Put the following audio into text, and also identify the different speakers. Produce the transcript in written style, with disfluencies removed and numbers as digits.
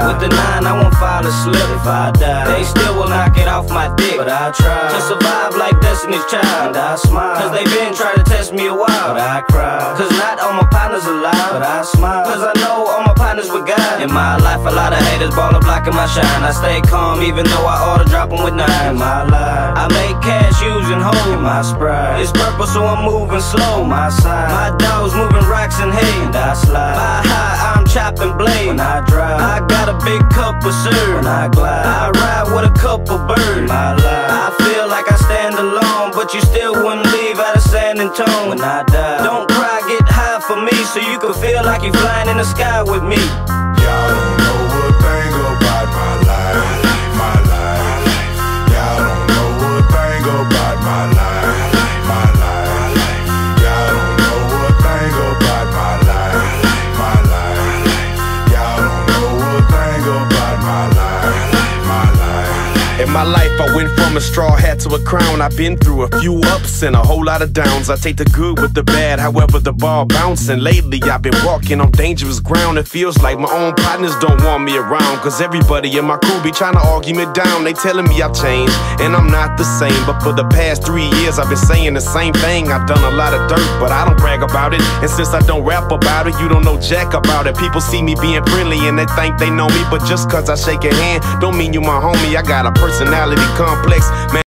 Speaker 1: With the 9, I won't fall asleep if I die. They still will knock it off my dick, but I try to survive like Destiny's Child. And I smile, cause they been trying to test me a while. But I cry, cause not all my partners alive. But I smile, cause I know all my partners with God. In my life, a lot of haters baller blocking my shine. I stay calm even though I ought to drop them with 9. In my life, I make cash using hold my sprite. It's purple so I'm moving slow, my side. My dogs moving rocks and hay, and I slide. My high, I'm chopping blade. When I drive, I got a big cup of syrup. When I glide, I ride with a couple birds. My life, I feel like I stand alone, but you still wouldn't leave out of San Antonio. When I die, don't cry, get high for me, so you can feel like you're flying in the sky with me.
Speaker 2: Y'all don't know a thing about my life, my life. Y'all don't know a thing about my life, my life. Y'all don't know a thing about my life, my life. Y'all don't know a thing about my life, my life.
Speaker 3: In my life, I went from a straw hat to a crown. I've been through a few ups and a whole lot of downs. I take the good with the bad, however the ball bouncing. Lately, I've been walking on dangerous ground. It feels like my own partners don't want me around, cause everybody in my crew be trying to argue me down. They telling me I've changed, and I'm not the same. But for the past 3 years, I've been saying the same thing. I've done a lot of dirt, but I don't brag about it. And since I don't rap about it, you don't know jack about it. People see me being friendly and they think they know me, but just cause I shake a hand don't mean you my homie. I got a personality complex, man.